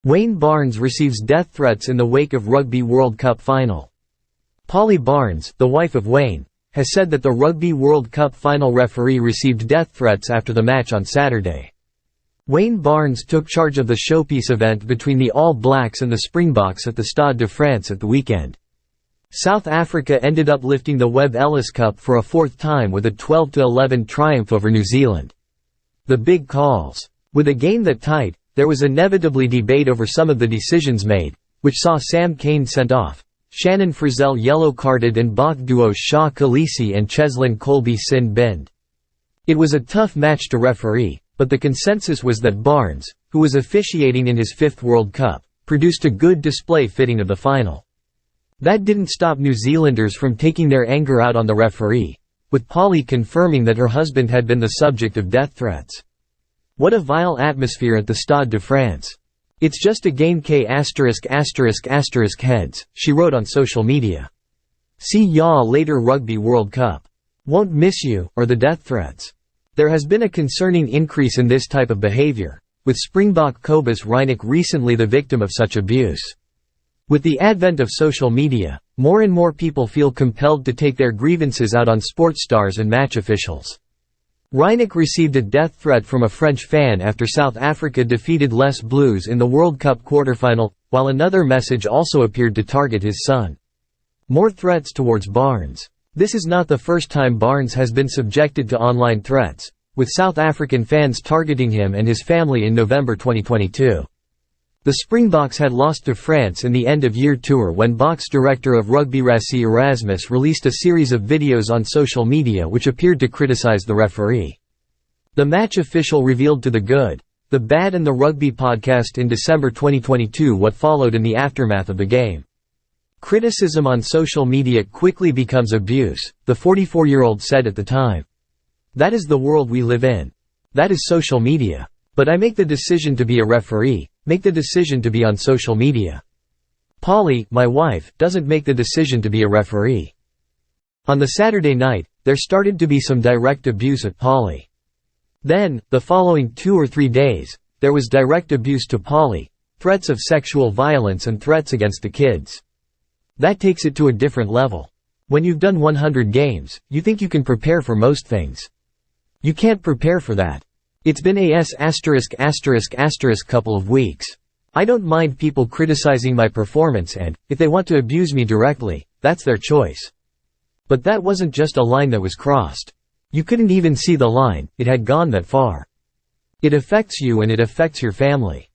Wayne Barnes receives death threats in the wake of Rugby World Cup final. Polly Barnes, the wife of Wayne, has said that the Rugby World Cup final referee received death threats after the match on Saturday. Wayne Barnes took charge of the showpiece event between the All Blacks and the Springboks at the Stade de France at the weekend. South Africa ended up lifting the Webb Ellis Cup for a fourth time with a 12-11 triumph over New Zealand. The big calls. With a game that tight, there was inevitably debate over some of the decisions made, which saw Sam Cane sent off, Shannon Frizzell yellow-carded and Bach duo Shah Khaleesi and Cheslin Kolbe sin binned. It was a tough match to referee, but the consensus was that Barnes, who was officiating in his fifth World Cup, produced a good display fitting of the final. That didn't stop New Zealanders from taking their anger out on the referee, with Polly confirming that her husband had been the subject of death threats. "What a vile atmosphere at the Stade de France. It's just a game heads," she wrote on social media. See y'all later Rugby World Cup. Won't miss you, or the death threats. There has been a concerning increase in this type of behavior, with Springbok Cobus Reinik recently the victim of such abuse. With the advent of social media, more and more people feel compelled to take their grievances out on sports stars and match officials. Reinik received a death threat from a French fan after South Africa defeated Les Blues in the World Cup quarterfinal, while another message also appeared to target his son. More threats towards Barnes. This is not the first time Barnes has been subjected to online threats, with South African fans targeting him and his family in November 2022. The Springboks had lost to France in the end-of-year tour when Boks director of rugby Rassie Erasmus released a series of videos on social media which appeared to criticize the referee. The match official revealed to The Good, The Bad and the Rugby podcast in December 2022 what followed in the aftermath of the game. Criticism on social media quickly becomes abuse, the 44-year-old said at the time. That is the world we live in. That is social media. But I make the decision to be a referee, make the decision to be on social media. Polly, my wife, doesn't make the decision to be a referee. On the Saturday night, there started to be some direct abuse at Polly. Then, the following 2 or 3 days, there was direct abuse to Polly, threats of sexual violence and threats against the kids. That takes it to a different level. When you've done 100 games, you think you can prepare for most things. You can't prepare for that. It's been a couple of weeks. I don't mind people criticizing my performance and, if they want to abuse me directly, that's their choice. But that wasn't just a line that was crossed. You couldn't even see the line, it had gone that far. It affects you and it affects your family.